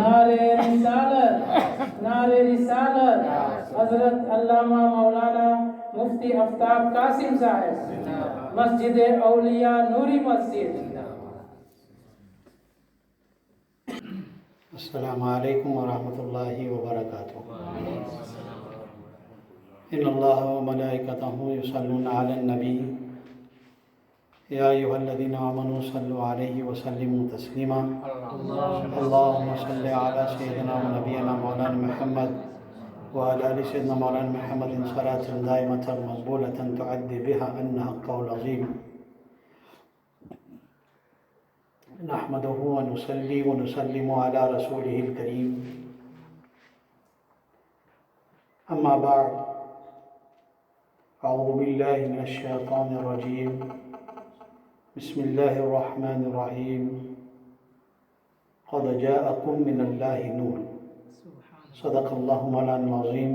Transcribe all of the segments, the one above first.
نعرے رسالت، نعرے رسالت، حضرت علامہ مولانا مفتی آفتاب قاسم صاحب، مسجد اولیاء نوری مسجد۔ السلام علیکم ورحمۃ اللہ وبرکاتہ۔ ان اللہ وملائکتہ یصلون علی النبی یا ایھا الذین آمنوا صلوا علیہ وسلموا تسلیما۔ اللہم صل علی سیدنا و نبینا مولانا محمد وعلی آل سیدنا مولانا محمد صلاة دائمۃ مقبولۃ تعدی بها عنا حق العظیم۔ نحمدہ ونصلی ونسلم علی رسولہ الکریم، اما بعد، اعوذ باللہ من الشیطان الرجیم، بسم اللہ الرحمن الرحیم۔ قد جاءکم من اللہ نور، صدق اللہ مولانا العظیم،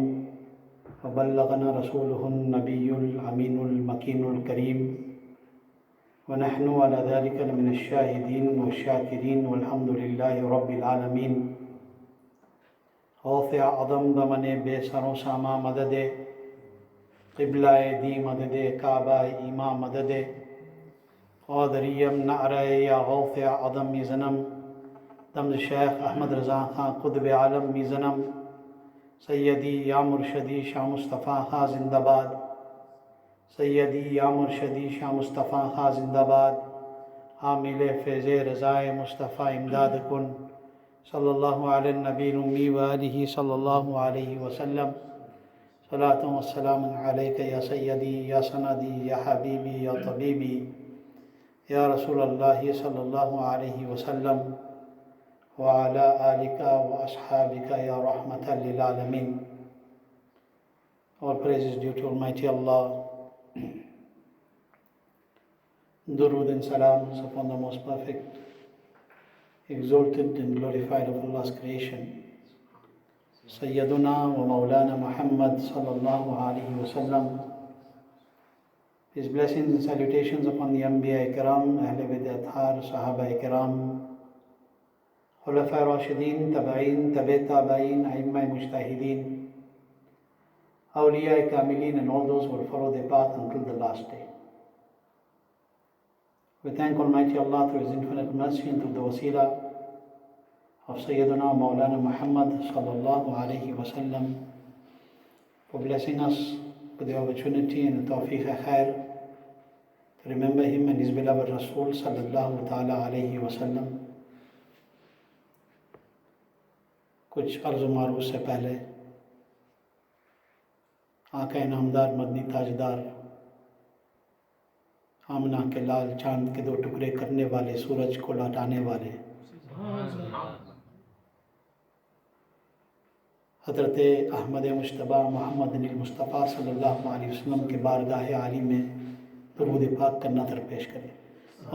وبلغنا رسولہ النبی الامین المکین الکریم، ونحن على ذلك لمن الشاهدين والشاكرين والحمد لله رب العالمين۔ غوث اعظم دمن بے سر و ساما مدد، قبلہ دی مدد، کعبہ ایما مدد، قادریم نعرہ یا غوث اعظم میزنم، دمز شیخ احمد رضا خان قطب عالم میزنم، سیدی یا مرشدی شاہ مصطفیٰ خان زندہ باد، سیدی یا مرشدی شاہ مصطفیٰ خان زندہ باد، حامل فیض رضائے مصطفیٰ امداد کن، صلی اللہ علیہ النبی الامی وآلہ صلی اللہ علیہ وسلم۔ صلاۃ و سلام علیک یا سیدی یا سندی یا حبیبی یا طبیبی یا رسول اللہ صلی اللہ علیہ وسلم، وعلی آلک و اصحابک یا رحمۃ للعالمین۔ All praise is due to Almighty Allah. Durood and salams upon the most perfect, exalted and glorified of Allah's creation, Sayyiduna wa Maulana Muhammad sallallahu alayhi wa sallam. His blessings and salutations upon the Anbiya Ikram, Ahle Bayt Athhar, Sahaba Ikram, Khulafa Rashidin, Tabain, Tabi Tabain, Aimma Mujtahideen, Awliya Kamilin, and all those who will follow their path until the last day. We thank Almighty Allah through His infinite mercy and through the wasila of Sayyiduna Maulana Muhammad sallallahu alayhi wa sallam for blessing us with the opportunity and the tawfiq khair to remember him and his beloved Rasul sallallahu ta'ala alayhi wa sallam. کچھ عرض و معروض سے پہلے آقا انعامدار مدنی تاجدار آمنہ کے لال چاند کے دو ٹکڑے کرنے والے، سورج کو لوٹانے والے حضرت احمد مجتبیٰ محمد المصطفیٰ صلی اللہ علیہ وسلم کے بارگاہ عالی میں درود پاک کا نظر پیش کریں۔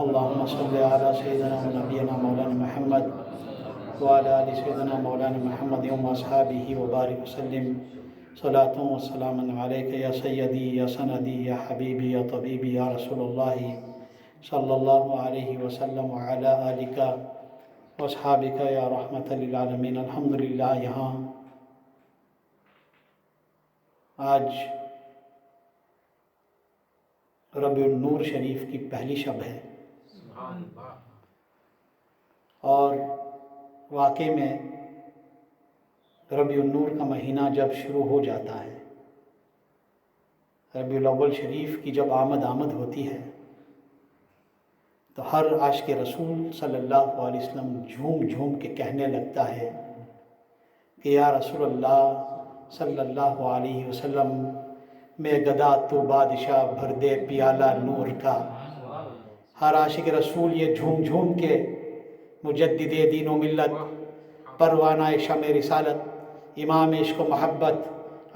اللہم صلی علی سیدنا و نبینا مولانا محمد وعلی آل سیدنا مولانا محمد و اصحابہ وبارک وسلم۔ صلاۃ و سلام علیک یا سیدی یا سندی یا حبیبی یا طبیبی یا رسول اللہ صلی اللہ علیہ وسلم، وعلی آلک و اصحابک یا رحمۃ للعالمین۔ الحمدللہ یہاں آج ربیع النور شریف کی پہلی شب ہے، اور واقعے میں ربیع النور کا مہینہ جب شروع ہو جاتا ہے، ربیع الاول شریف کی جب آمد ہوتی ہے، تو ہر عاشق رسول صلی اللہ علیہ وسلم جھوم جھوم کے کہنے لگتا ہے کہ یا رسول اللہ صلی اللہ علیہ وسلم، میں گدا تو بادشاہ، بھر دے پیالہ نور کا۔ ہر عاشق رسول یہ جھوم جھوم کے مجدد دین و ملت، پروانہ شمع رسالت، امام عشق و محبت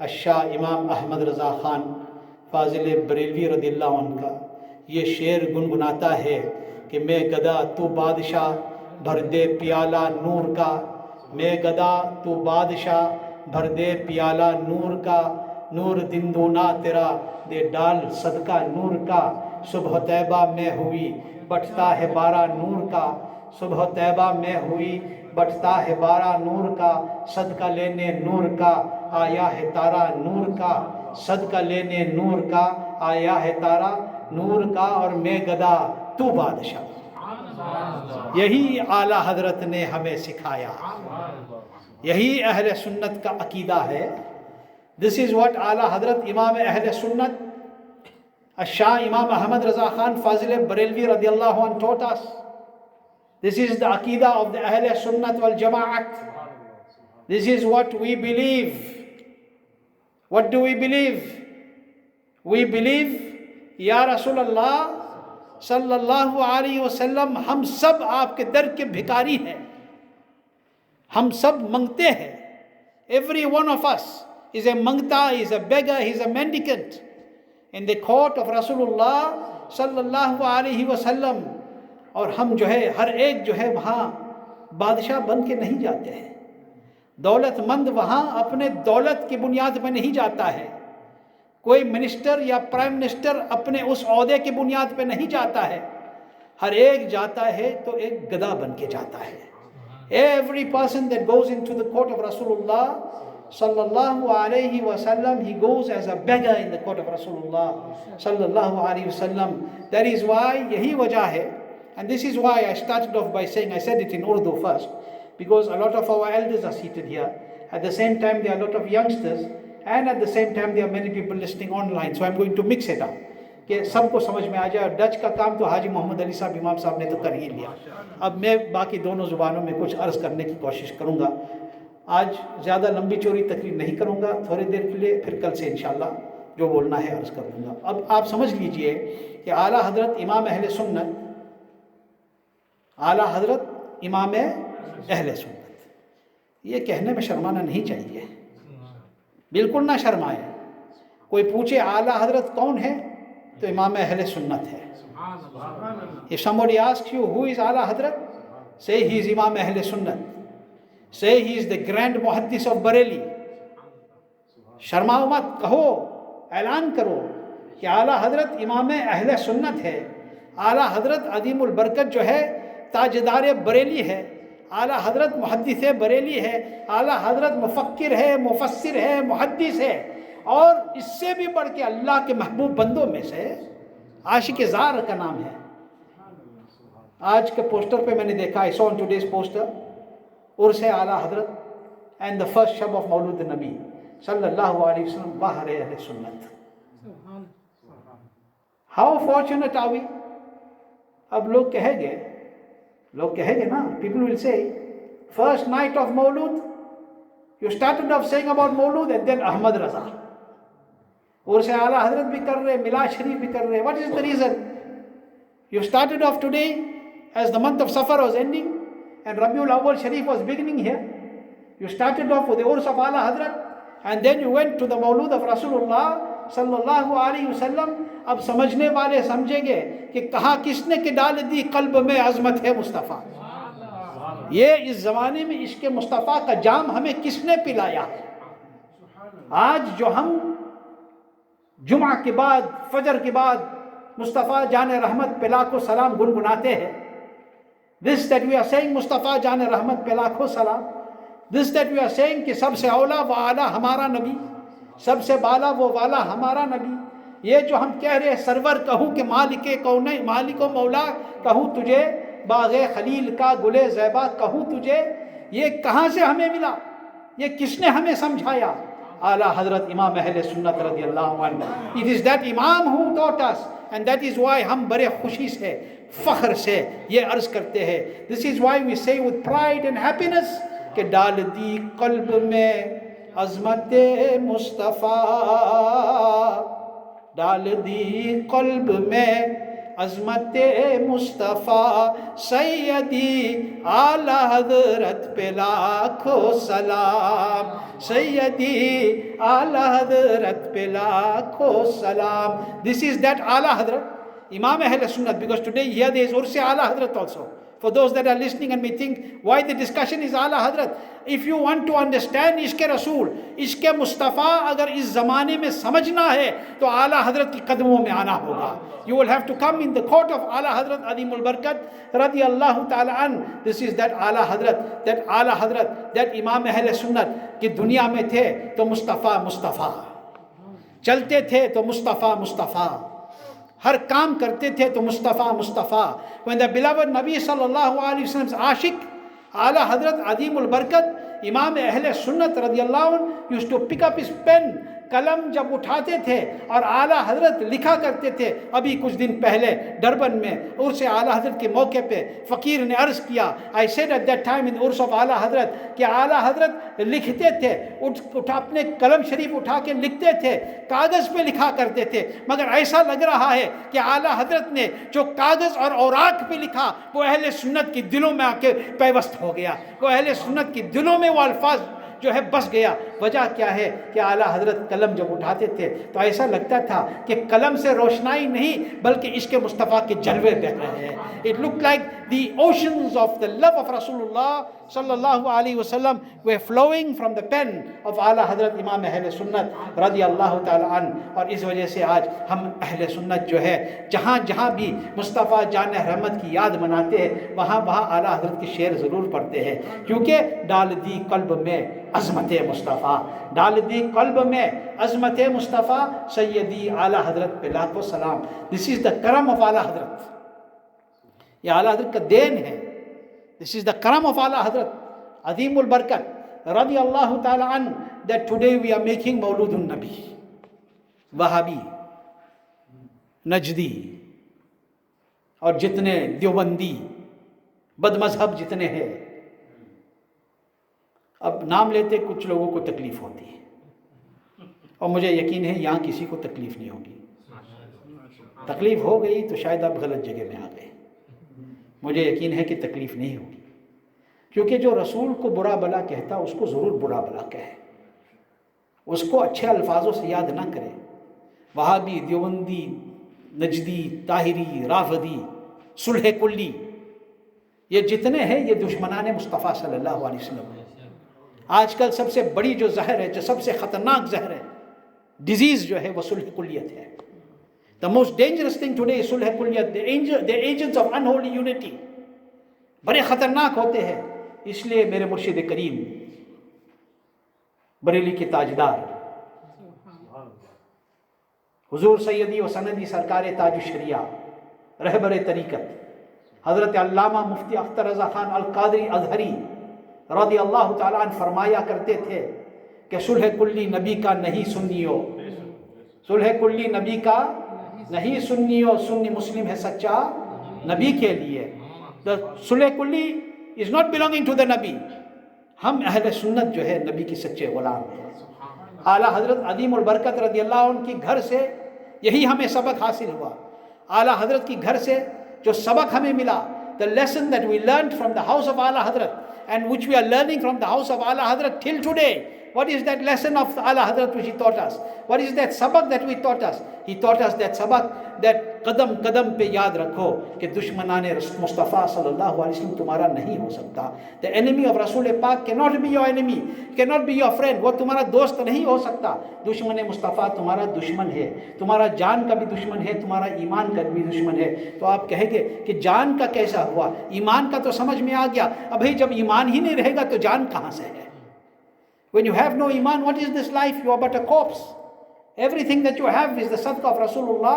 الشاہ امام احمد رضا خان فاضل بریلوی رضی اللہ عنہ کا یہ شعر گنگناتا ہے کہ میں گدا تو بادشاہ، بھر دے پیالہ نور کا، میں گدا تو بادشاہ، بھر دے پیالہ نور کا، نور دن دونا تیرا دے ڈال صدقہ نور کا، صبح طیبہ میں ہوئی بٹتا ہے بارہ نور کا، صبح طیبہ میں ہوئی بٹتا ہے بارہ نور کا صدقہ لینے نور کا آیا ہے تارا نور کا صدقہ لینے نور کا آیا ہے تارا نور کا اور میں گدا تو بادشاہ. یہی اعلیٰ حضرت نے ہمیں سکھایا, یہی اہل سنت کا عقیدہ ہے. دس از واٹ اعلیٰ حضرت امام اہل سنت الشاہ امام احمد رضا خان فاضل بریلوی رضی اللہ عنہ taught us. This is the aqidah of the Ahl Sunnat wal Jama'at. This is what we believe. What do we believe? We believe, Ya Rasulullah sallallahu alayhi wa sallam, ہم سب آپ کے در کے بھکاری ہیں, ہم سب منگتے ہیں. Every one of us is a mangta, is a beggar, he is a mendicant in the court of Rasulullah sallallahu alayhi wa sallam. اور ہم جو ہے ہر ایک جو ہے وہاں بادشاہ بن کے نہیں جاتے ہیں, دولت مند وہاں اپنے دولت کی بنیاد پہ نہیں جاتا ہے, کوئی منسٹر یا پرائم منسٹر اپنے اس عہدے کی بنیاد پہ نہیں جاتا ہے, ہر ایک جاتا ہے تو ایک گدا بن کے جاتا ہے. Every person that goes into the court of Rasulullah sallallahu alayhi wa sallam, he goes as a beggar in the court of Rasulullah sallallahu alayhi wa sallam. That is why, یہی وجہ ہے. And this is why I started off by saying, I said it in Urdu first, because a lot of our elders are seated here. At the same time, there are a lot of youngsters, and at the same time, there are many people listening online. So I'm going to mix it up. کہ سب کو سمجھ میں آ جائے. اور Dutch کا کام تو حاجی محمد علی صاحب امام صاحب نے تو کر ہی لیا. اب میں باقی دونوں زبانوں میں کچھ عرض کرنے کی کوشش کروں گا. آج زیادہ لمبی چوری تقریر نہیں کروں گا, تھوڑی دیر کے لیے, پھر کل سے انشاءاللہ جو بولنا ہے عرض کر دوں گا. اب آپ سمجھ لیجئے کہ اعلیٰ حضرت امام اہل سنت, اعلیٰ حضرت امام اہل سنت, یہ کہنے میں شرمانا نہیں چاہیے, بالکل نہ شرمائے. کوئی پوچھے اعلیٰ حضرت کون ہے تو امام اہل سنت ہے. If somebody asks you who is Ala Hadrat, say he is Imam Ahl Sunnat. Say he is the Grand Muhaddis of Bareilly. شرماؤ مت, کہو, اعلان کرو کہ اعلیٰ حضرت امام اہل سنت ہے, اعلیٰ حضرت عظیم البرکت جو ہے تاجدار بریلی ہے, اعلیٰ حضرت محدث بریلی ہے, اعلیٰ حضرت مفکر ہے, مفسر ہے, محدث ہے, اور اس سے بھی بڑھ کے اللہ کے محبوب بندوں میں سے عاشق زار کا نام ہے. آج کے پوسٹر پہ میں نے دیکھا, I saw on today's poster, عرس اعلیٰ حضرت and the first shab of Maulud Nabi صلی اللہ علیہ وسلم باہر اہل سنت. How fortunate are we? اب لوگ کہیں گے نا, people will say, first night of Maulud, you started off saying about Maulud and then Ahmad Raza. عرس اعلیٰ حضرت بھی کر رہے, میلاد شریف بھی کر رہے. What is the reason? You started off today as the month of Safar was ending and Rabiul Awwal Sharif was beginning here. You started off with the Urs of Ala Hadrat and then you went to the Maulud of Rasulullah sallallahu alayhi wasallam. اب سمجھنے والے سمجھیں گے کہ کہاں کس نے کہ ڈال دی قلب میں عظمت ہے مصطفیٰ. یہ اس زمانے میں عشق مصطفیٰ کا جام ہمیں کس نے پلایا ہے؟ آج جو ہم جمعہ کے بعد, فجر کے بعد مصطفیٰ جان رحمت پہ لاکھوں سلام گنگناتے ہیں. This that we are saying مصطفیٰ جان رحمت پہ لاکھوں سلام. This that we are saying کہ سب سے اولا و اعلیٰ ہمارا نبی, سب سے بالا وہ والا ہمارا نبی. یہ جو ہم کہہ رہے سرور کہوں کہ مالک کون, مالک و مولا کہوں تجھے, باغ خلیل کا گلے زیبا کہوں تجھے, یہ کہاں سے ہمیں ملا, یہ کس نے ہمیں سمجھایا؟ اعلیٰ حضرت امام اہل سنت رضی اللہ عنہ. It is that Imam who taught us, and that is why ہم بڑے خوشی سے, فخر سے یہ عرض کرتے ہیں. This is why we say with pride and happiness کہ ڈال دی قلب میں عظمت مصطفیٰ, ڈال دی قلب میں عظمت مصطفیٰ, سیدی اعلیٰ حضرت پہ لاکھوں سلام, سیدی اعلیٰ حضرت پہ لاکھوں سلام. This is that اعلیٰ حضرت Imam Ahl Sunnat, because today here there is Ursi Ala Hadrat also. For those that are listening and may think why the discussion is Ala Hadrat, if you want to understand عشق رسول, عشق مصطفیٰ اگر اس زمانے میں سمجھنا ہے تو اعلیٰ حضرت کی قدموں میں آنا ہوگا. You will have to come in the court of Ala Hazrat Azim al-Barkat رضی اللہ تعالی عنہ. This is that Ala Hazrat, that امام اہل سنت کہ دنیا میں تھے تو مصطفیٰ مصطفیٰ, چلتے تھے تو مصطفیٰ مصطفیٰ, ہر کام کرتے تھے تو Mustafa Mustafa. When the beloved Nabi sallallahu alayhi wa sallam's عاشق Ala Hazrat Azim al-Barkat امام اہل سنت رضی اللہ عنہ used to pick up his pen, قلم جب اٹھاتے تھے اور اعلیٰ حضرت لکھا کرتے تھے. ابھی کچھ دن پہلے ڈربن میں عرس اعلیٰ حضرت کے موقع پہ فقیر نے عرض کیا, I said at that time in عرس of اعلیٰ حضرت, کہ اعلیٰ حضرت لکھتے تھے, اپنے قلم شریف اٹھا کے لکھتے تھے, کاغذ پہ لکھا کرتے تھے, مگر ایسا لگ رہا ہے کہ اعلیٰ حضرت نے جو کاغذ اور اوراق پہ لکھا وہ اہل سنت کی دلوں میں آ کے پیوست ہو گیا, وہ اہل سنت کی دلوں میں وہ الفاظ جو ہے بس گیا. وجہ کیا ہے کہ اعلیٰ حضرت قلم جب اٹھاتے تھے تو ایسا لگتا تھا کہ قلم سے روشنائی نہیں بلکہ عشق مصطفیٰ کے جلوے بہ رہے ہیں. It looked like the oceans of the love of Rasulullah sallallahu alaihi wasallam were flowing from the pen of اعلیٰ حضرت امام اہل سنت رضی اللہ تعالی عنہ. اور اس وجہ سے آج ہم اہل سنت جو ہے جہاں جہاں بھی مصطفیٰ جان رحمت کی یاد مناتے ہیں وہاں اعلیٰ حضرت کے شعر ضرور پڑھتے ہیں, کیونکہ ڈال دی قلب میں عظمت مصطفیٰ, ڈال دی قلب میں عظمت مصطفیٰ, سیدی اعلیٰ حضرت پہ لاکھوں سلام. This is the کرم of اعلیٰ حضرت, یہ اعلیٰ حضرت کا دین ہے. This is the کرم of اعلیٰ حضرت عظیم البرکت رضی اللہ تعالی عنہ, that today we are making مولود النبی. وہابی, نجدی اور جتنے دیوبندی بد مذہب جتنے ہیں, اب نام لیتے کچھ لوگوں کو تکلیف ہوتی ہے اور مجھے یقین ہے یہاں کسی کو تکلیف نہیں ہوگی. تکلیف ہو گئی تو شاید آپ غلط جگہ میں آ گئے. مجھے یقین ہے کہ تکلیف نہیں ہوگی, کیونکہ جو رسول کو برا بلا کہتا اس کو ضرور برا بلا کہے, اس کو اچھے الفاظوں سے یاد نہ کرے. وہابی, دیوبندی, نجدی, طاہری, رافضی, صلح کلی, یہ جتنے ہیں یہ دشمنان مصطفیٰ صلی اللہ علیہ وسلم ہیں. آج کل سب سے بڑی جو زہر ہے, جو سب سے خطرناک زہر ہے, ڈیزیز جو ہے وہ صلح کلیت ہے. The most dangerous thing today is صلح کلیت. The agents of unholy unity بڑے خطرناک ہوتے ہیں. اس لیے میرے مرشد کریم بریلی کے تاجدار حضور سیدی و سندی سرکار تاج الشریعہ رہبر طریقت حضرت علامہ مفتی اختر رضا خان القادری ازہری رضی اللہ تعالیٰ عنہ فرمایا کرتے تھے کہ صلح کلی نبی کا نہیں سنیو, صلح کلی نبی کا نہیں سنیو, سنی مسلم ہے سچا نبی کے لیے. صلح کلی is not belonging to the نبی. ہم اہل سنت جو ہے نبی کی سچے غلام ہیں. اعلیٰ حضرت عظیم البرکت رضی اللہ عنہ کی گھر سے یہی ہمیں سبق حاصل ہوا. اعلیٰ حضرت کی گھر سے جو سبق ہمیں ملا, the lesson that we learned from the house of اعلیٰ حضرت and which we are learning from the house of اعلیٰ حضرت till today. What is that lesson of اعلیٰ حضرت which he taught us? What is that sabak that we taught us? He taught us that sabak that قدم قدم پہ یاد رکھو کہ دشمنان مصطفیٰ صلی اللہ علیہ وسلم تمہارا نہیں ہو سکتا. The enemy of رسول پاک cannot be your enemy, cannot be your friend. وہ تمہارا دوست نہیں ہو سکتا. دشمن مصطفیٰ تمہارا دشمن ہے, تمہارا جان کا بھی دشمن ہے, تمہارا ایمان کا بھی دشمن ہے. تو آپ کہیں گے کہ جان کا کیسا ہوا, ایمان کا تو سمجھ میں آ گیا. ابھی جب ایمان ہی نہیں رہے گا تو جان کہاں سے ہے. When you have no iman, what is this life? You are but a corpse. Everything that you have is the sadaqah of Rasulullah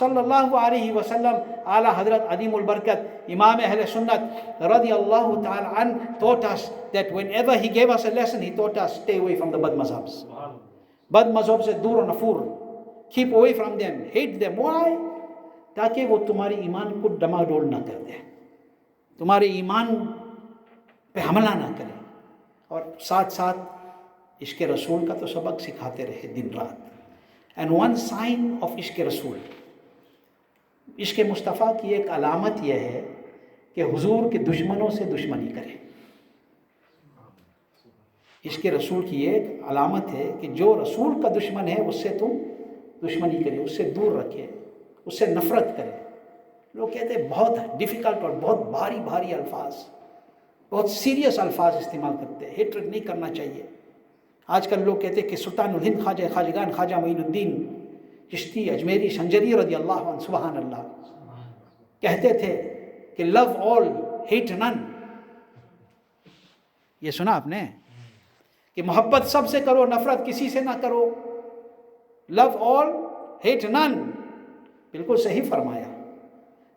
sallallahu alayhi wa sallam. Ala Hazrat Azim al-Barkat, Imam Ahl Sunnat radiyallahu ta'ala an, taught us that whenever he gave us a lesson, he taught us stay away from the bad mazhabs. Bad mazhab se dur nafur. Keep away from them. Hate them. Why? تاکہ وہ تمہاری ایمان کو ڈماڈول نہ کر دے, تمہارے ایمان پہ حملہ نہ کرے, اور ساتھ ساتھ عشق رسول کا تو سبق سکھاتے رہے دن رات. اینڈ ون سائن آف عشق رسول, عشق مصطفیٰ کی ایک علامت یہ ہے کہ حضور کے دشمنوں سے دشمنی کرے. عشق رسول کی ایک علامت ہے کہ جو رسول کا دشمن ہے اس سے تم دشمنی کرے, اس سے دور رکھے, اس سے نفرت کرے. لوگ کہتے ہیں بہت ڈیفیکلٹ اور بہت بھاری بھاری الفاظ, بہت سیریس الفاظ استعمال کرتے ہیں. ہیٹریڈ نہیں کرنا چاہیے. آج کل لوگ کہتے ہیں کہ سلطان الہند خواجہ خواجگان خواجہ معین الدین چشتی اجمیری سنجری رضی اللہ عنہ سبحان اللہ کہتے تھے کہ لو آل ہیٹ نن. یہ سنا آپ نے کہ محبت سب سے کرو، نفرت کسی سے نہ کرو. لو آل ہیٹ نن، بالکل صحیح فرمایا.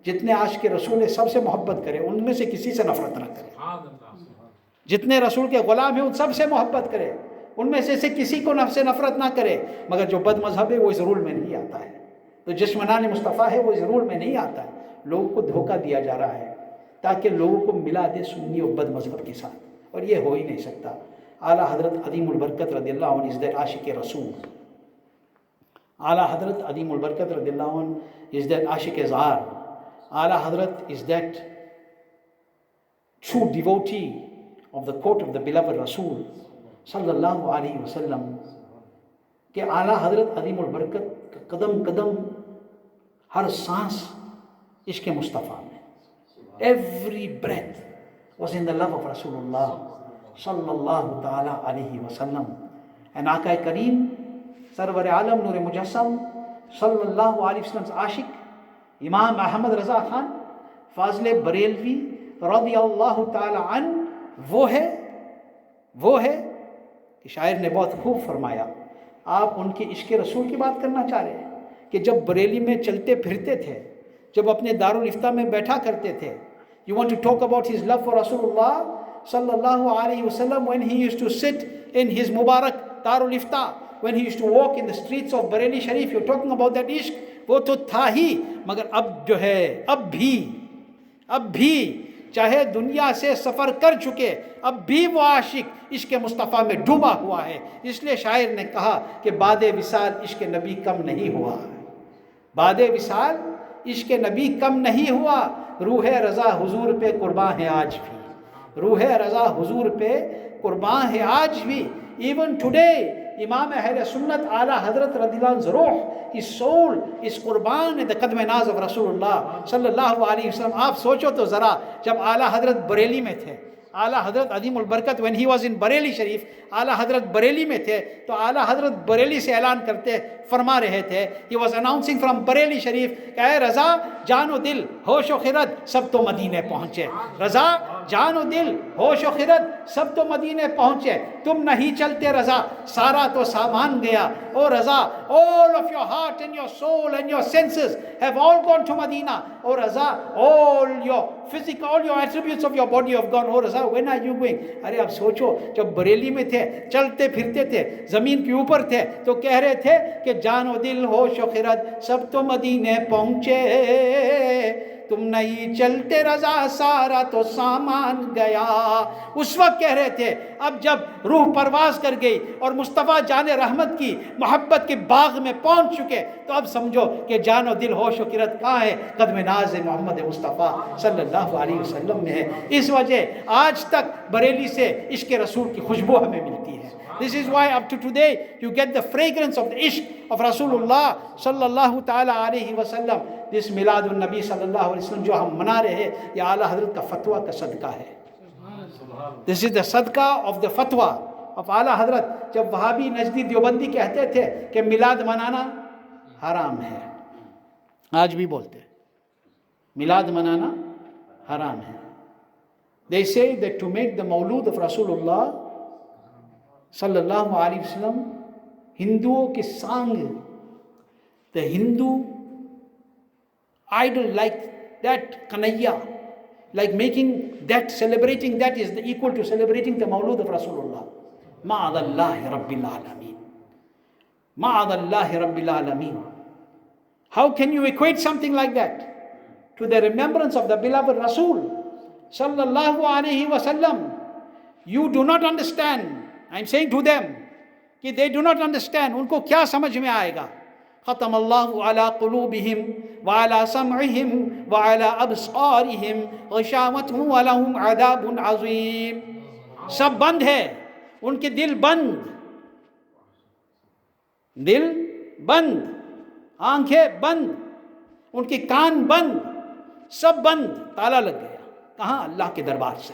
جتنے عاشق رسول ہیں سب سے محبت کرے، ان میں سے کسی سے نفرت نہ کرے. جتنے رسول کے غلام ہیں ان سب سے محبت کرے، ان میں سے کسی کو نفس سے نفرت نہ کرے. مگر جو بد مذہب ہے وہ اس رول میں نہیں آتا ہے، تو جشمنان مصطفیٰ ہے وہ اس رول میں نہیں آتا ہے. لوگوں کو دھوکہ دیا جا رہا ہے تاکہ لوگوں کو ملا دے سنی اور بد مذہب کے ساتھ، اور یہ ہو ہی نہیں سکتا. اعلیٰ حضرت عظیم البرکت رضی اللہ عنہ از دیٹ عاشق رسول. اعلیٰ حضرت عظیم البرکت رضی اللہ عنہ از دیٹ عاشق زار. اعلیٰ حضرت is that true devotee of the court of the beloved رسول صلی اللہ علیہ وسلم کہ اعلیٰ حضرت عظیم البرکت کا قدم قدم ہر سانس عشق مصطفیٰ میں. Every breath was in the love of رسول اللہ صلی اللہ تعالیٰ علیہ وسلم. and آقا کریم سرور عالم نور مجسم صلی اللہ علیہ وسلم عاشق امام احمد رضا خان فاضل بریلوی رضی اللہ تعالی عنہ وہ ہے کہ شاعر نے بہت خوب فرمایا. آپ ان کے عشق رسول کی بات کرنا چاہ رہے ہیں کہ جب بریلی میں چلتے پھرتے تھے، جب اپنے دارالافتاء میں بیٹھا کرتے تھے. You want to talk about his love for Rasulullah sallallahu alayhi wasallam when he used to sit in his Mubarak Darul-Ifta, when he used to walk in the streets of Bareilly Sharif. You're talking about that ishq. وہ تو تھا ہی، مگر اب جو ہے اب بھی چاہے دنیا سے سفر کر چکے، اب بھی وہ عاشق عشق مصطفیٰ میں ڈوبا ہوا ہے. اس لیے شاعر نے کہا کہ بعد وصال عشق نبی کم نہیں ہوا. بعد وصال عشق نبی کم نہیں ہوا. روح رضا حضور پہ قرباں ہے آج بھی. روح رضا حضور پہ قرباں ہے آج بھی. ایون ٹوڈے امام اہل سنت اعلیٰ حضرت رضی اللہ عنہ روح his soul is قربان the قدم ناز of رسول اللہ صلی اللہ علیہ وسلم. آپ سوچو تو ذرا، جب اعلیٰ حضرت بریلی میں تھے، اعلیٰ حضرت عظیم البرکت when he was in Bareilly شریف، اعلیٰ حضرت بریلی میں تھے تو اعلیٰ حضرت بریلی سے اعلان کرتے فرما رہے تھے. he was announcing from Bareilly شریف کہ اے رضا جان و دل ہوش و خرد سب تو مدینے پہنچے. رضا جان و دل ہوش و خرد سب تو مدینے پہنچے. تم نہیں چلتے رضا سارا تو سامان گیا. او رضا all of your heart and your soul and your senses have all gone to Medina. O Raza all your physical, all your attributes of your body have gone. O Raza when are you going? ارے اب سوچو، جب بریلی میں تھے، چلتے پھرتے تھے، زمین کے اوپر تھے، تو کہہ رہے تھے کہ جان و دل ہوش و خرد سب تو مدینے پہنچے. تم نہیں چلتے رضا سارا تو سامان گیا. اس وقت کہہ رہے تھے. اب جب روح پرواز کر گئی اور مصطفیٰ جان رحمت کی محبت کے باغ میں پہنچ چکے، تو اب سمجھو کہ جان و دل ہوش و خرد کہاں ہے؟ قدم ناز محمد مصطفیٰ صلی اللہ علیہ وسلم میں ہے. اس وجہ آج تک بریلی سے عشق رسول کی خوشبو ہمیں ملتی ہے. This is why up to today you get the fragrance of the ishq of Rasulullah sallallahu ta'ala alayhi wa sallam. This میلاد النبی صلی اللہ علیہ وسلم جو ہم منا رہے ہیں، یہ اعلیٰ حضرت کا فتویٰ کا صدقہ ہے. This is the صدقہ of the فتویٰ of اعلیٰ حضرت. جب وہابی نجدی دیوبندی کہتے تھے کہ میلاد منانا حرام ہے، آج بھی بولتے میلاد منانا حرام ہے. They say that to make the مولود of Rasulullah صلی اللہ علیہ وسلم ہندوؤں کے song, the Hindu idol like that Kanhaiya, like making that, celebrating that is equal to celebrating the Mawlud of Rasulullah. Ma'adallahi Rabbil Alameen. Ma'adallahi Rabbil Alameen. How can you equate something like that to the remembrance of the beloved Rasul sallallahu alayhi wa sallam? You do not understand. I'm saying to them کہ they do not understand. ان کو کیا سمجھ میں آئے گا؟ ختم اللہ علی قلوبہم وعلی سمعہم وعلی ابصارہم غشاوۃ ولہم عذاب عظیم. سب بند ہے، ان کے دل بند، دل بند، آنکھیں بند، ان کے کان بند، سب بند، تالا لگ گیا. کہاں؟ اللہ کے دربار سے.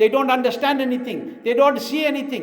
They don't understand anything. They don't see anything.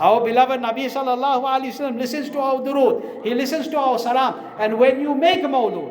Our beloved Nabi sallallahu alaihi wasallam listens to our durood, he listens to our salam. And when you make maulud,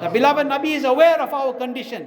The beloved Nabi is aware of our condition.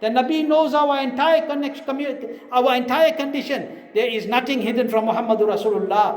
The Nabi knows our entire condition. There is nothing hidden from Muhammadur Rasulullah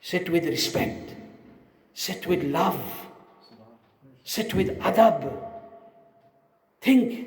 Sit with respect, sit with love, sit with adab. Think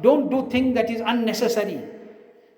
don't do things that is unnecessary.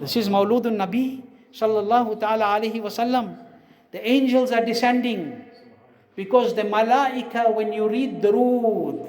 This is Mawludun Nabi sallallahu ta'ala alayhi wa sallam. The angels are descending because the malaika, when you read durood,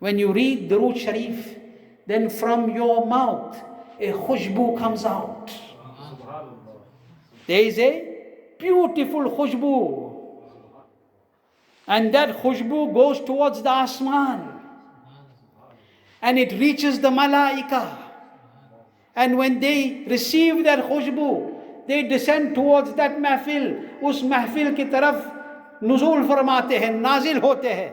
when you read durood sharif, then from your mouth a khushbu comes out. There is a beautiful khushbu. And that khushbu goes towards the asman. And it reaches the malaika. And when they receive that khushbu, they descend towards that mahfil. Us mahfil ki taraf nuzul farmate hain, nazil hote hain.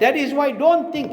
That is why don't think,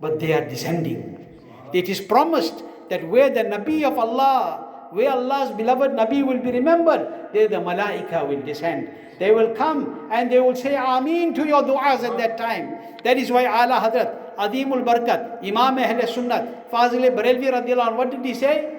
But they are descending. It is promised that where the Nabi of Allah, where Allah's beloved Nabi will be remembered, there the malaika will descend. They will come and they will say Ameen to your du'as at that time. That is why Ala Hadrat Adimul Barakat, Imam Ahle Sunnat, Fazil Barelvi radiyallahu anh, what did he say?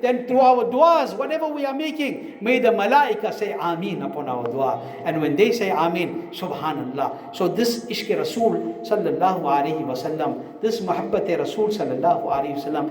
then through our duas, whatever we are making, may the malaika say Ameen upon our dua. And when they say Ameen, Subhanallah. So this Ishq Rasul sallallahu alayhi wa sallam, this Muhabbat Rasul sallallahu alayhi wa sallam,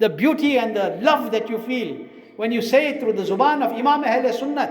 The beauty and the love that you feel when you say it through the zuban of Imam Ahle Sunnat,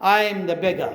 I am the beggar.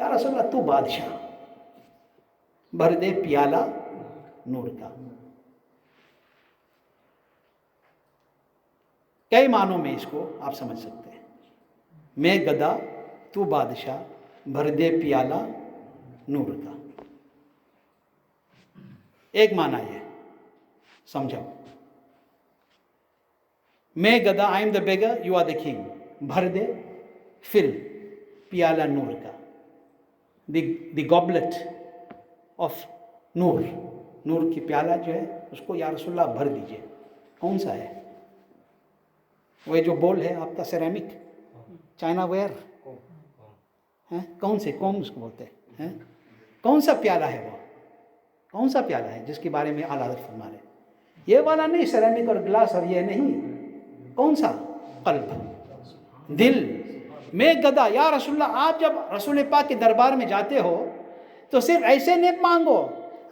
یا رسول اللہ تو بادشاہ، بھر دے پیالہ نور کا. کئی معنوں میں اس کو آپ سمجھ سکتے ہیں. میں گدا تو بادشاہ، بھر دے پیالہ نور کا. ایک معنی یہ سمجھو، میں گدا، I am the beggar, you are the king. بھر دے، فل، پیالہ نور کا. دی گوبلٹ آف نور، نور کی پیالہ جو ہے اس کو یا رسول اللہ بھر دیجئے. کون سا ہے وہ جو بول ہے آپ کا؟ سیرامک، چائنا ویئر، کون سے قوم اس کو بولتے ہیں؟ کون سا پیالہ ہے وہ؟ کون سا پیالہ ہے جس کے بارے میں اعلیٰ حضرت فرما رہے ہیں؟ یہ والا نہیں، سیرامک اور گلاس اور یہ نہیں. کون سا؟ قلب، دل. میں گدا، یا رسول اللہ آپ جب رسول پاک کے دربار میں جاتے ہو تو صرف ایسے نہیں مانگو،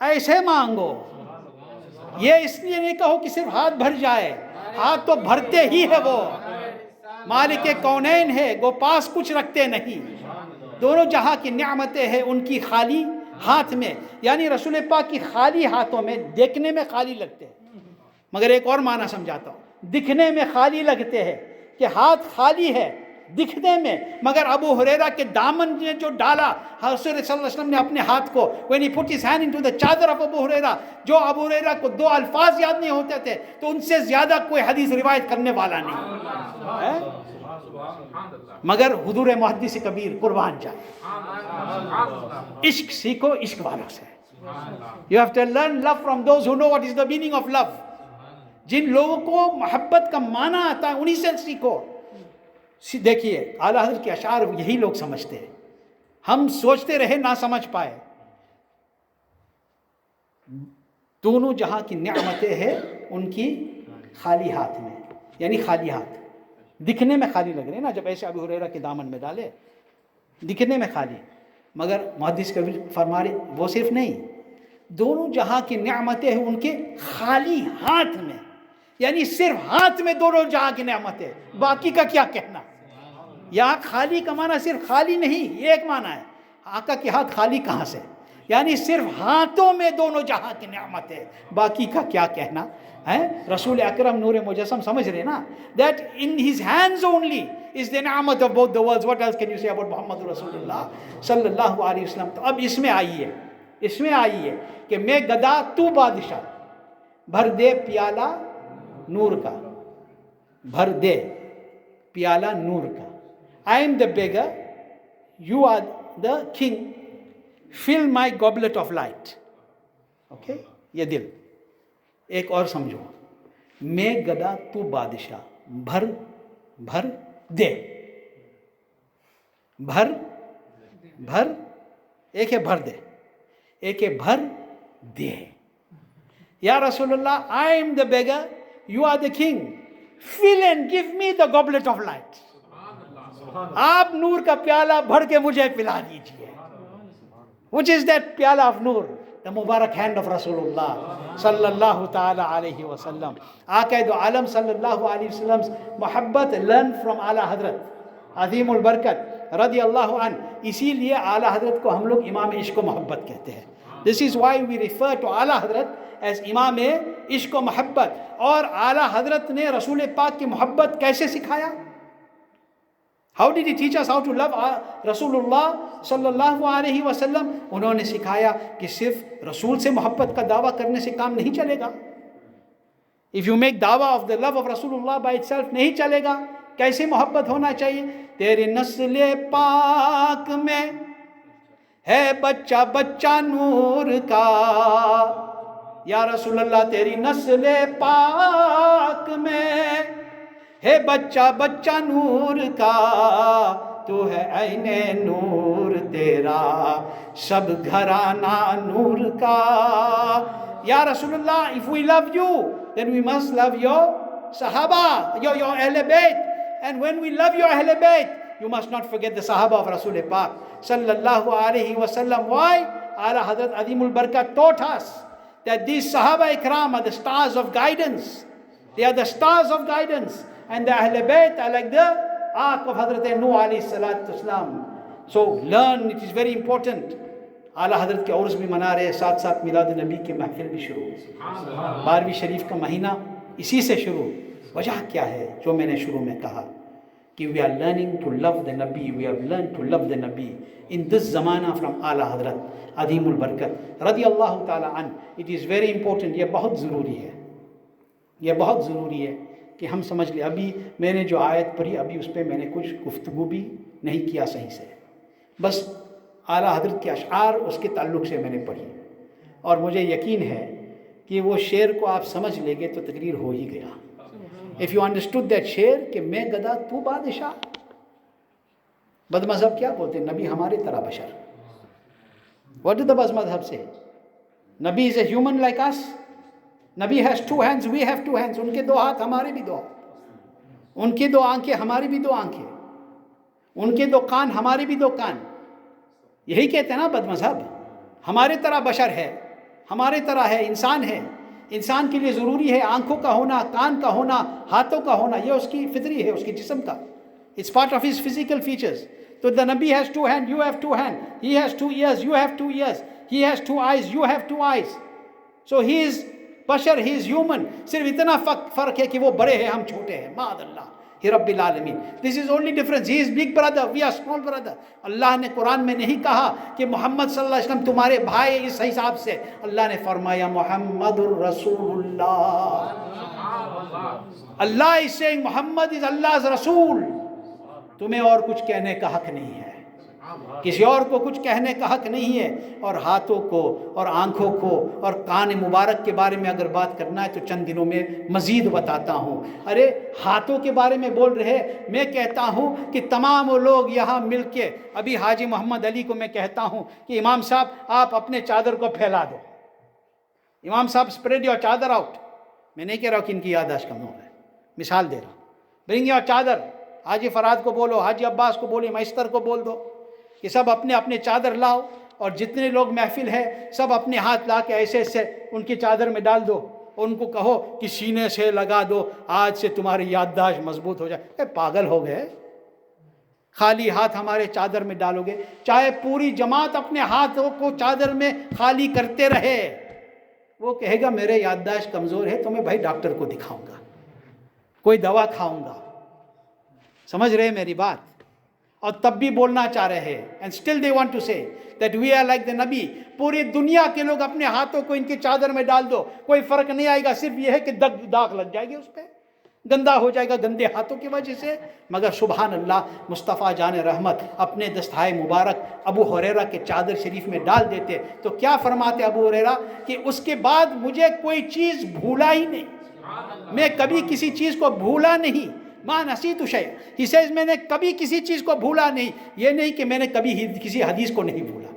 ایسے مانگو. یہ اس لیے نہیں کہو کہ صرف ہاتھ بھر جائے، ہاتھ تو بھرتے ہی ہے. وہ مالک کونین ہے، وہ پاس کچھ رکھتے نہیں. دونوں جہاں کی نعمتیں ہیں ان کی خالی ہاتھ میں، یعنی رسول پاک کی خالی ہاتھوں میں دیکھنے میں خالی لگتے ہیں. مگر ایک اور معنی سمجھاتا ہوں، دکھنے میں خالی لگتے ہیں کہ ہاتھ خالی ہے دکھنے میں. مگر ابو ہریرہ کے دامن نے جو ڈالا رسول صلی اللہ علیہ وسلم نے اپنے ہاتھ کو، when he put his hand into the چادر of ابو ہریرہ، جو ابو ہریرہ کو 2 الفاظ یاد نہیں ہوتے تھے تو ان سے زیادہ کوئی حدیث روایت کرنے والا نہیں. مگر حضور محدث کبیر قربان جائے، عشق سیکھو عشق والوں سے. You have to learn love from those who know what is the meaning of love. جن لوگوں کو محبت کا معنی آتا ہے انہی سے سیکھو. دیکھیے اعلیٰ حضرت کے اشعار یہی لوگ سمجھتے ہیں، ہم سوچتے رہے نہ سمجھ پائے. دونوں جہاں کی نعمتیں ہیں ان کی خالی ہاتھ میں، یعنی خالی ہاتھ دکھنے میں خالی لگ رہے ہیں نا. جب ایسے ابو ہریرہ کے دامن میں ڈالے دکھنے میں خالی، مگر محدث کبیر فرما رہے وہ صرف نہیں، دونوں جہاں کی نعمتیں ہیں ان کے خالی ہاتھ میں، یعنی صرف ہاتھ میں دونوں جہاں کی نعمتیں، باقی کا کیا کہنا. یہاں خالی کا معنی صرف خالی نہیں، یہ ایک معنی ہے. آقا کے ہاتھ خالی کہاں سے؟ یعنی صرف ہاتھوں میں دونوں جہاں کی نعمتیں، باقی کا کیا کہنا ہے. رسول اکرم نور مجسم سمجھ رہے نا، that in his hands only is the نعمت of both the worlds. What else can you say about محمد رسول اللہ صلی اللہ علیہ وسلم. تو اب اس میں آئیے کہ میں گدا تو بادشاہ، بھر دے پیالہ نور کا، بھر دے پیالہ نور کا. I am the beggar, you are the king, fill my goblet of light. Okay, یہ دل. ایک اور سمجھو، میں گدا تو بادشاہ، بھر دے، بھر ایک ہے بھر دے، ایک ہے بھر دے. یا رسول اللہ I am the beggar, you are the king, fill and give me the goblet of light. آپ نور کا پیالہ بھر کے مجھے پلا دیجئے. Which is that پیالہ of Noor? the Mubarak hand of رسول اللہ صلی اللہ تعالی علیہ وسلم. آقا دو عالم صلی اللہ علیہ وسلم محبت learn from اعلیٰ حضرت عظیم البرکت رضی اللہ عنہ. اسی لیے اعلیٰ حضرت کو ہم لوگ امام عشق و محبت کہتے ہیں. This is why we refer to اعلیٰ حضرت as امام عشق و محبت. اور اعلیٰ حضرت نے رسول پاک کی محبت کیسے سکھایا؟ How did he teach us how to love رسول اللہ صلی اللہ علیہ وسلم؟ انہوں نے سکھایا کہ صرف رسول سے محبت کا دعویٰ کرنے سے کام نہیں چلے گا. If you make دعویٰ of the love of رسول اللہ by itself نہیں چلے گا. کیسے محبت ہونا چاہیے؟ تیرے نسل پاک میں ہے بچہ بچہ نور کا. یا رسول اللہ تیری نسل پاک میں ہے بچہ بچہ نور کا. تو ہے عین نور تیرا سب گھرانہ نور کا. یا رسول اللہ if we love you then we must love your Sahaba, your Ahl Bayt. And when we love your Ahl Bayt, you must not forget the Sahaba of Rasul Pak sallallahu alayhi wa sallam. Why? Ala Hazrat Azimul Barakat taught us that these Sahaba Ikram are the stars of guidance. They are the stars of guidance. And the Ahl Bayt are like the Ark of Hazrat Nuh alayhi salatu wasalam. So learn, it is very important. اعلیٰ حضرت کے عرس بھی منا رہے، ساتھ ساتھ میلاد نبی کی محفل بھی شروع. 12ویں شریف کا مہینہ اسی سے شروع. وجہ کیا ہے؟ جو میں نے شروع میں کہا کہ وی آر لرننگ ٹو لو دا نبی، وی ہیو لرن ٹو لو دا نبی ان دس زمانہ فرام اعلیٰ حضرت عظیم البرکت رضی اللہ تعالیٰ عنہ. It is very important. یہ بہت ضروری ہے، یہ بہت ضروری ہے کہ ہم سمجھ لیں. ابھی میں نے جو آیت پڑھی، ابھی اس پہ میں نے کچھ گفتگو بھی نہیں کیا صحیح سے، بس اعلیٰ حضرت کے اشعار اس کے تعلق سے میں نے پڑھی، اور مجھے یقین ہے کہ وہ شعر کو آپ سمجھ لیں گے تو تقریر ہو ہی گیا. If you understood that شعر کہ میں گدا تو بادشاہ. بد مذہب کیا بولتے ہیں؟ نبی ہمارے طرح بشر. What did the بد مذہب say? نبی is a human like us. نبی has 2 hands, we have 2 hands. ان کے 2 ہاتھ ہمارے بھی 2 ہاتھ. ان کی 2 آنکھیں ہماری بھی 2 آنکھیں. ان کے 2 کان ہمارے بھی 2 کان. یہی کہتے ہیں نا بد مذہب. ہمارے طرح بشر ہے، ہمارے طرح ہے، انسان ہے. انسان کے لیے ضروری ہے آنکھوں کا ہونا، کان کا ہونا، ہاتھوں کا ہونا. یہ اس کی فطری ہے، اس کے جسم کا. It's part of his physical features. So the Nabi has 2 hands, you have 2 hands. He has 2 ears, you have 2 ears. He has 2 eyes, you have 2 eyes. So he is بشر، he is human. صرف اتنا فرق ہے کہ وہ بڑے ہیں، ہم چھوٹے ہیں. معاذ اللہ ہی رب العالمین. This is only difference. He is big brother, we are small brother. اللہ نے قرآن میں نہیں کہا کہ محمد صلی اللہ علیہ وسلم تمہارے بھائی اس حساب سے. اللہ نے فرمایا محمد الرسول اللہ. اللہ is saying Muhammad is Allah's Rasul. تمہیں اور کچھ کہنے کا حق نہیں ہے، کسی اور کو کچھ کہنے کا حق نہیں ہے. اور ہاتھوں کو اور آنکھوں کو اور کان مبارک کے بارے میں اگر بات کرنا ہے تو چند دنوں میں مزید بتاتا ہوں. ارے ہاتھوں کے بارے میں بول رہے، میں کہتا ہوں کہ تمام وہ لوگ یہاں مل کے، ابھی حاجی محمد علی کو میں کہتا ہوں کہ امام صاحب آپ اپنے چادر کو پھیلا دو. امام صاحب اسپریڈ یور چادر آؤٹ. میں نہیں کہہ رہا ہوں کہ ان کی یادداشت کمزور ہے، مثال دے رہا ہوں. برنگ یور چادر. حاجی فراد کو بولو، حاجی عباس کو بولو، میستر کو بول دو کہ سب اپنے اپنے چادر لاؤ، اور جتنے لوگ محفل ہے سب اپنے ہاتھ لا کے ایسے ایسے ان کی چادر میں ڈال دو، اور ان کو کہو کہ سینے سے لگا دو، آج سے تمہاری یادداشت مضبوط ہو جائے. پاگل ہو گئے؟ خالی ہاتھ ہمارے چادر میں ڈالو گے؟ چاہے پوری جماعت اپنے ہاتھوں کو چادر میں خالی کرتے رہے، وہ کہے گا میرے یادداشت کمزور ہے تو میں بھائی ڈاکٹر کو دکھاؤں گا، کوئی دوا کھاؤں گا. سمجھ رہے میری بات؟ اور تب بھی بولنا چاہ رہے ہیں. And still they want to say that we are like the نبی. پوری دنیا کے لوگ اپنے ہاتھوں کو ان کی چادر میں ڈال دو، کوئی فرق نہیں آئے گا. صرف یہ ہے کہ داغ لگ جائے گی، اس پہ گندا ہو جائے گا گندے ہاتھوں کی وجہ سے. مگر سبحان اللہ، مصطفیٰ جان رحمت اپنے دستہائے مبارک ابو ہریرہ کے چادر شریف میں ڈال دیتے تو کیا فرماتے ابو ہریرہ کہ اس کے بعد مجھے کوئی چیز بھولا ہی نہیں، میں کبھی کسی چیز کو بھولا نہیں. ماں نسیت شیء، ہی سیز میں نے کبھی کسی چیز کو بھولا نہیں. یہ نہیں کہ میں نے کبھی کسی حدیث کو نہیں بھولا.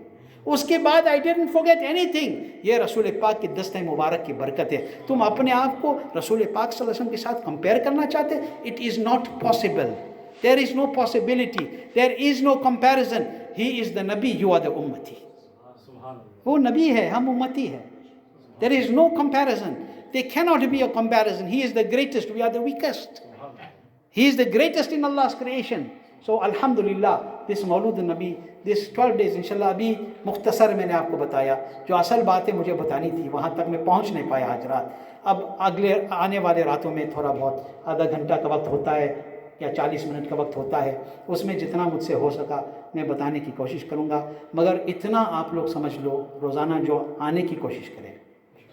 اس کے بعد I didn't forget anything. یہ رسول پاک کی دست مبارک کی برکت ہے. تم اپنے آپ کو رسول پاک صلی اللہ علیہ وسلم کے ساتھ کمپیئر کرنا چاہتے؟ It is not possible. There is no possibility. There is no comparison. He is the Nabi, you are the ummati. وہ نبی ہے، ہم امتی ہیں. There is no comparison. There cannot be a comparison. He is the greatest, we are the weakest. He is the greatest in Allah's creation. So Alhamdulillah, this Mawlud Nabi, this 12 days inshallah. ابھی مختصر میں نے آپ کو بتایا، جو اصل باتیں مجھے بتانی تھی وہاں تک میں پہنچ نہیں پایا آج رات. اب اگلے آنے والے راتوں میں تھوڑا بہت آدھا گھنٹہ کا وقت ہوتا ہے یا 40 منٹ کا وقت ہوتا ہے، اس میں جتنا مجھ سے ہو سکا میں بتانے کی کوشش کروں گا. مگر اتنا آپ لوگ سمجھ لو، روزانہ جو آنے کی کوشش کریں،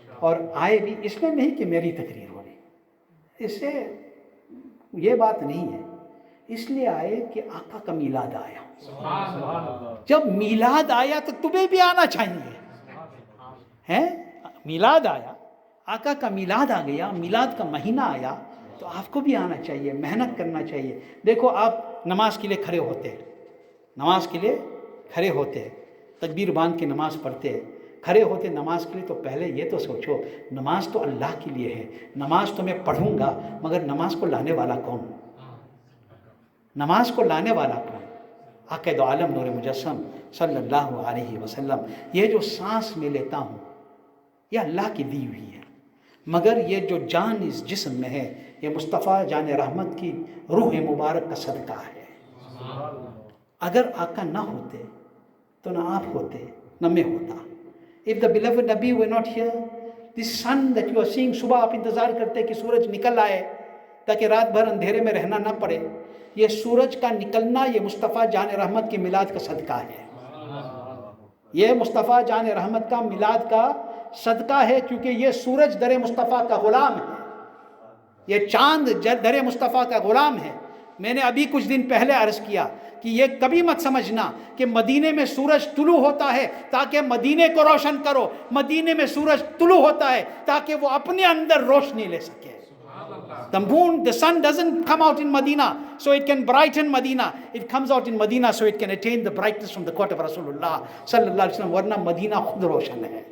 اور آئے بھی اس لیے نہیں کہ میری تقریر ہو رہی، اس سے یہ بات نہیں ہے، اس لیے آئے کہ آقا کا میلاد آیا. جب میلاد آیا تو تمہیں بھی آنا چاہیے. میلاد آیا، آقا کا میلاد آ گیا، میلاد کا مہینہ آیا تو آپ کو بھی آنا چاہیے، محنت کرنا چاہیے. دیکھو آپ نماز کے لیے کھڑے ہوتے ہیں، نماز کے لیے کھڑے ہوتے ہیں، تکبیر باندھ کے نماز پڑھتے ہیں، کھڑے ہوتے نماز کے لیے. تو پہلے یہ تو سوچو نماز تو اللہ کے لیے ہے. نماز تو میں پڑھوں گا مگر نماز کو لانے والا کون؟ نماز کو لانے والا کون؟ آقا دو عالم نور مجسم صلی اللہ علیہ وسلم. یہ جو سانس میں لیتا ہوں یہ اللہ کی دی ہوئی ہے، مگر یہ جو جان اس جسم میں ہے یہ مصطفیٰ جان رحمت کی روح مبارک کا صدقہ ہے. اگر آقا نہ ہوتے تو نہ آپ ہوتے نہ میں ہوتا. If the beloved Nabi were not here, this sun that you are seeing, صبح آپ انتظار کرتے کہ سورج نکل آئے تاکہ رات بھر اندھیرے میں رہنا نہ پڑے. یہ سورج کا نکلنا یہ مصطفیٰ جان رحمت کے میلاد کا صدقہ ہے. یہ مصطفیٰ جان رحمت کا میلاد کا صدقہ ہے، کیونکہ یہ سورج در مصطفیٰ کا غلام ہے، یہ چاند در مصطفیٰ کا غلام ہے. میں نے ابھی کچھ دن پہلے عرض کیا کہ یہ کبھی مت سمجھنا کہ مدینے میں سورج طلوع ہوتا ہے تاکہ مدینے کو روشن کرو. مدینے میں سورج طلوع ہوتا ہے تاکہ وہ اپنے اندر روشنی لے سکے. The sun doesn't come out in Medina so it can brighten Medina. It comes out in Medina so it can attain the brightness from the court of Rasulullah sallallahu alaihi wasallam. ورنہ مدینہ خود روشن ہے،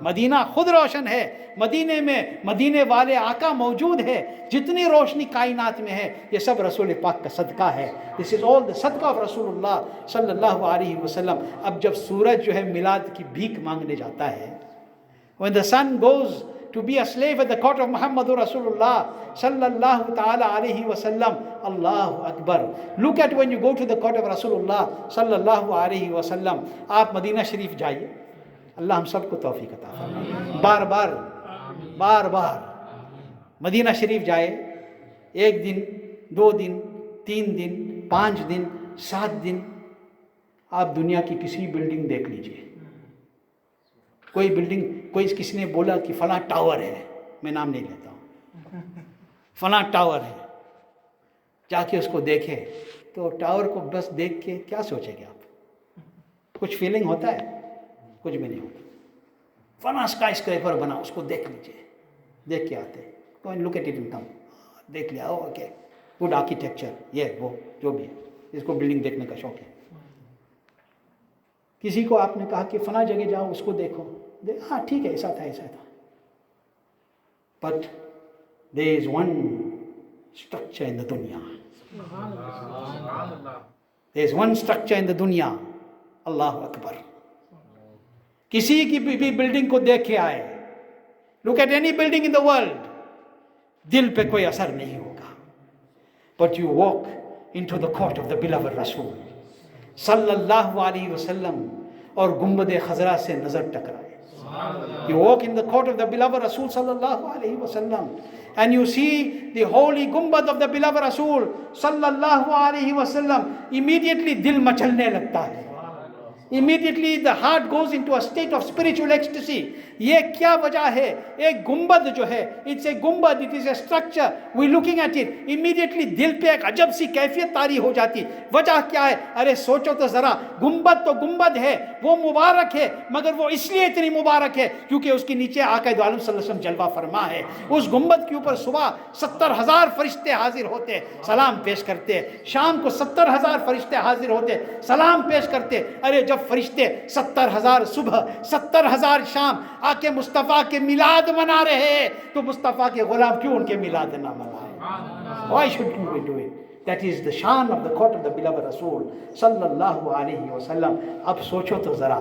مدینہ خود روشن ہے. مدینے میں مدینے والے آقا موجود ہے. جتنی روشنی کائنات میں ہے یہ سب رسول پاک کا صدقہ ہے. This is all the صدقہ of رسول اللہ صلی اللہ علیہ وسلم. اب جب سورج جو ہے میلاد کی بھیک مانگنے جاتا ہے, when the sun goes to be a slave at the court of Muhammadur Rasulullah sallallahu ta'ala alayhi wa sallam, Allahu Akbar. Look at when you go to the court of Rasulullah sallallahu alayhi wa sallam. آپ مدینہ شریف جائیے, اللہ ہم سب کو توفیق عطا فرمائے. بار بار مدینہ شریف جائے. 1 دن 2 دن 3 دن 5 دن 7 دن آپ دنیا کی کسی بلڈنگ دیکھ لیجئے. کوئی بلڈنگ, کسی نے بولا کہ فلاں ٹاور ہے, میں نام نہیں لیتا ہوں, فلاں ٹاور ہے, جا کے اس کو دیکھے تو ٹاور کو بس دیکھ کے کیا سوچیں گے آپ؟ کچھ فیلنگ ہوتا ہے؟ کچھ بھی نہیں ہوتا. فلاں اسکائی اسکریپر بنا, اس کو دیکھ لیجیے, دیکھ کے آتے, لک ایٹ اٹ ان کم, دیکھ لیا, اوکے گڈ آرکیٹیکچر, یہ وہ جو بھی ہے, اس کو بلڈنگ دیکھنے کا شوق ہے. کسی کو آپ نے کہا کہ فلاں جگہ جاؤ, اس کو دیکھو, ہاں ٹھیک ہے ایسا تھا ایسا تھا. But there is one structure in the dunya. There is one structure in the dunya. اللہ اکبر. کسی کی بھی بلڈنگ کو دیکھ کے آئے, look at any building in the world, دل پہ کوئی اثر نہیں ہوگا. But you walk into the court of the beloved Rasul صلی اللہ علیہ وسلم اور گنبد خضرا سے نظر ٹکرائے. You walk in the court of the beloved Rasul sallallahu alayhi wa sallam and you see the holy gumbad of the beloved Rasul sallallahu alayhi wa sallam. Immediately dil machalne lagta hai. Immediately the heart goes into a state of spiritual ecstasy. یہ کیا وجہ ہے؟ ایک گنبد جو ہے, it's a gumbad, it is a structure, we looking at it, immediately دل پہ ایک عجب سی کیفیت طاری ہو جاتی. وجہ کیا ہے؟ ارے سوچو تو ذرا, گنبد تو گنبد ہے, وہ مبارک ہے, مگر وہ اس لیے اتنی مبارک ہے کیونکہ اس کے نیچے آقا دو عالم صلی اللہ علیہ وسلم جلوہ فرما ہے. اس گنبد کے اوپر صبح 70,000 فرشتے حاضر ہوتے, سلام پیش کرتے. شام کو 70,000 فرشتے حاضر ہوتے, سلام پیش کرتے. ارے جب فرشتے 70,000 صبح 70,000 شام آ کے مصطفیٰ کے میلاد منا رہے ہیں تو مصطفیٰ کے غلام کیوں ان کے میلاد نہ منائیں؟ Why should we do it? That is the shan of the court of the beloved Rasul صلی اللہ علیہ وسلم. اب سوچو تو ذرا,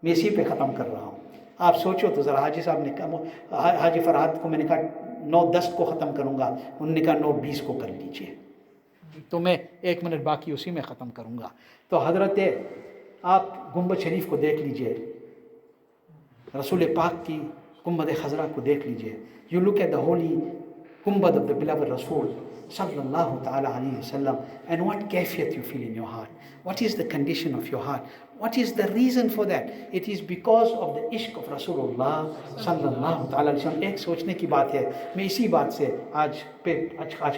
میں اسی پہ ختم کر رہا ہوں. آپ سوچو تو ذرا. حاجی صاحب نے کہا, حاجی فرحات کو میں نے کہا 9-10 کو ختم کروں گا, انہوں نے کہا 9-20 کو کر لیجئے, تو میں 1 منٹ باقی اسی میں ختم کروں گا. تو حضرت آپ گنبد شریف کو دیکھ لیجئے, رسول پاک کی گنبد خضرا کو دیکھ لیجئے. You look at the holy gumbad of the beloved Rasul sallallahu ta'ala alayhi wa sallam, and what kayfiyat you feel in your heart. What is the condition of your heart? What is the reason for that? It is because of the ishq of Rasulullah sallallahu ta'ala alayhi wa sallam. ایک سوچنے کی بات ہے, میں اسی بات سے آج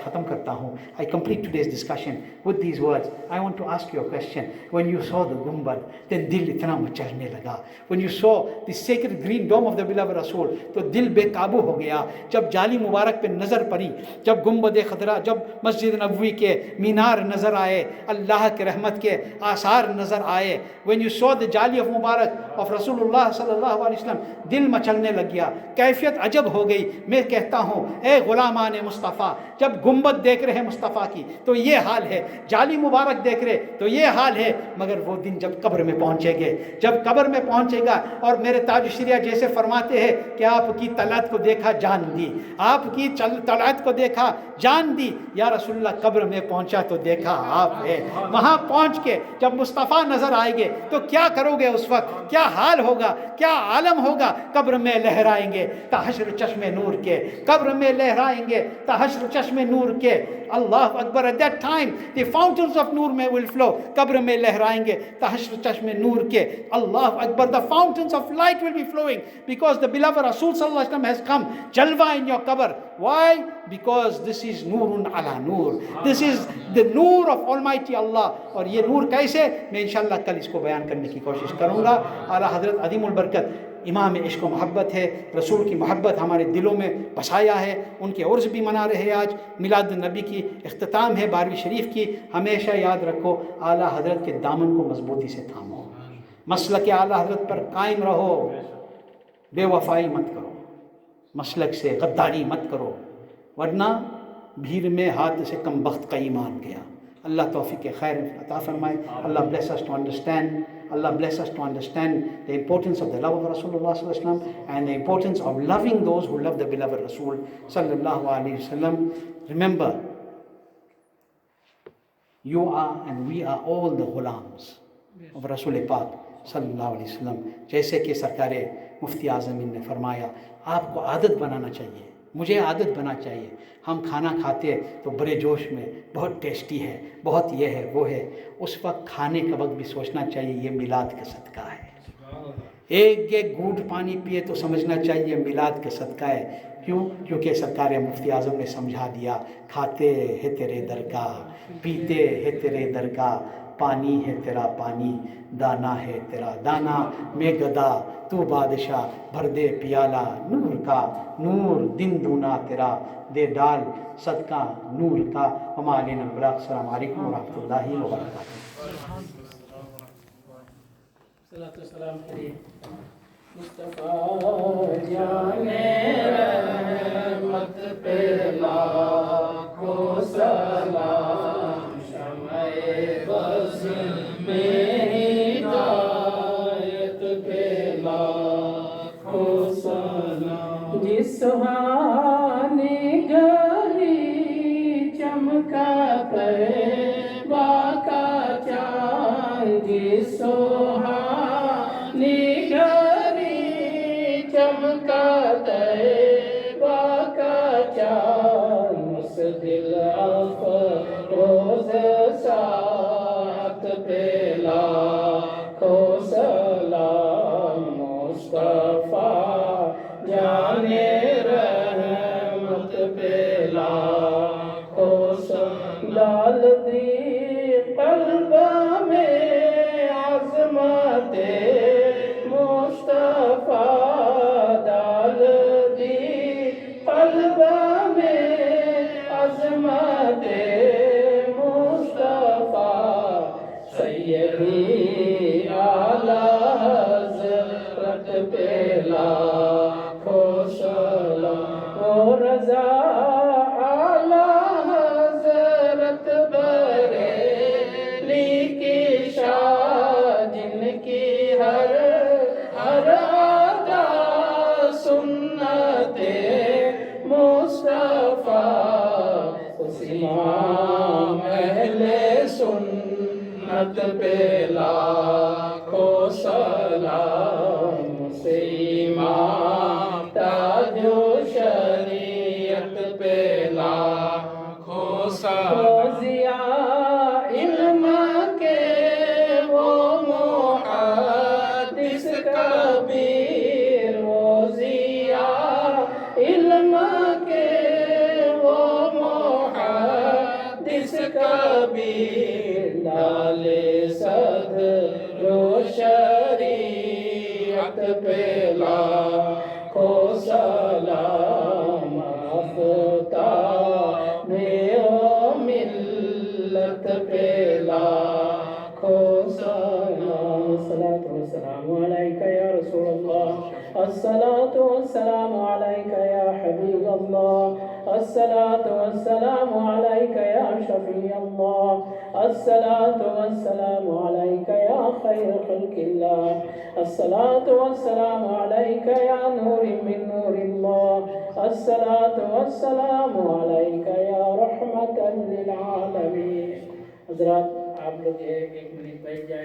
ختم کرتا ہوں. I complete today's discussion with these words. I want to ask you a question. When you saw the gumbad, then dil itna machalne laga. When you saw the sacred green dome of the beloved Rasul, تو دل بے قابو ہو گیا. جب جالی مبارک پہ نظر پڑی, جب گنبد خضرا, جب مسجد نبوی کے مینار نظر آئے, اللہ کے رحمت کے آثار نظر آئے, when you saw the jali of Mubarak of Rasulullah sallallahu alaihi wasallam, دل مچلنے لگ گیا, کیفیت عجب ہو گئی. میں کہتا ہوں اے غلامان مصطفیٰ, جب گنبد دیکھ رہے ہیں مصطفیٰ کی تو یہ حال ہے, جالی مبارک دیکھ رہے تو یہ حال ہے, مگر وہ دن جب قبر میں پہنچے گے, جب قبر میں پہنچے گا, اور میرے تاج الشریعہ جیسے فرماتے ہیں کہ آپ کی طلعت کو دیکھا جان دی, آپ کی طلعت کو دیکھا جان دی. یا رسول اللہ قبر میں پہنچا تو دیکھا آپ ہے. وہاں پہنچ کے جب مصطفیٰ نظر آئیں گے تو کیا کرو گے اس وقت, کیا حال ہوگا, کیا عالم ہوگا. قبر میں لہرائیں گے تحشر چشم نور کے, قبر میں لہرائیں گے تحشر چشم نور کے. اللہ اکبر. at that time the fountains of nur میں will flow, قبر میں لہرائیں گے تحشر چشم نور کے. اللہ اکبر. the fountains of light will be flowing because the beloved Rasul sallallahu alaihi wasallam has come. Jalwa in your qabr. Why? Because this is nurun ala nur. This is the nur of Almighty Allah. اور یہ نور کیسے, میں انشاءاللہ کل اس کو بیان کرنے کی کوشش کروں گا. اعلیٰ حضرت عظیم البرکت امام عشق و محبت ہے, رسول کی محبت ہمارے دلوں میں بسایا ہے. ان کے عرس بھی منا رہے ہیں آج, میلاد النبی کی اختتام ہے 12ویں شریف کی. ہمیشہ یاد رکھو اعلیٰ حضرت کے دامن کو مضبوطی سے تھامو, مسلک اعلیٰ حضرت پر قائم رہو, بے وفائی مت کرو, مسلک سے غداری مت کرو, ورنہ بھیڑ میں ہاتھ سے کم بخت کا ایمان گیا. اللہ توفیق خیر عطا فرمائے. اللہ bless us to understand. Allah bless us to understand the importance of the love of Rasulullah sallallahu alaihi wasallam and the importance of loving those who love the beloved Rasul sallallahu alaihi wasallam. Remember, you are and we are all the ghulams of Rasul Pak sallallahu alaihi wasallam. جیسے کہ سرکار مفتی اعظم نے فرمایا, آپ کو عادت بنانا چاہیے, مجھے عادت بنا چاہیے. ہم کھانا کھاتے تو بڑے جوش میں, بہت ٹیسٹی ہے, بہت یہ ہے وہ ہے. اس وقت کھانے کا وقت بھی سوچنا چاہیے یہ میلاد کا صدقہ ہے. ایک ایک گھونٹ پانی پیے تو سمجھنا چاہیے میلاد کا صدقہ ہے. کیوں؟ کیونکہ سرکار مفتی اعظم نے سمجھا دیا, کھاتے ہے تیرے درگاہ, پیتے ہے تیرے درگاہ, پانی ہے تیرا پانی, دانا ہے تیرا دانا, میں گدا تو بادشاہ, بھر دے پیالہ نور کا, نور دن دونا تیرا, دے ڈال صدقہ نور کا. وما علینا البلاغ. السلام علیکم ورحمۃ اللہ وبرکاتہ. صلاۃ والسلام کریے مصطفیٰ جانے رحمت پہ لاکھوں سلام, شمع بز میں ہدایت پہ لاکھوں سلام. جس سہانی گہری چمکا طیبہ کا چاند, جس سہانی گہری چمکا طیبہ کا چاند, اس دل افروز ساتھ پہ لاکھوں سلام. مصطفیٰ جانے رحمت پہ لاکھوں سلام. ڈال دی قلب میں عظمت مصطفیٰ, ڈال دی قلب میں عظمت مصطفیٰ. سیدی اعلیٰ حضرت پہ لاکھوں سلام. و رضا اعلیٰ حضرت بریلی کی شاہ, جن کی ہر ہر ادا سنت مصطفیٰ. اس امام اہل سنت پہ لاکھوں سلام. اس امام تاج و شریعت پہ لاکھوں سلام. ضیاء علم کے وہ محدث کبیر, وہ ضیاء علم کے وہ محدث کبیر, ڈالے صدر و شریعت پہ لاکھوں سلام. آفتاب و ملت پہ لاکھوں سلام. الصلاة والسلام عليك يا حبيب الله، الصلاة والسلام عليك يا شفيع الله، الصلاة والسلام عليك يا خير خلق الله، الصلاة والسلام عليك يا نور من نور الله، الصلاة والسلام عليك يا رحمة للعالمين. حضرات آپ لوگ ایک منٹ بیٹھ جائے.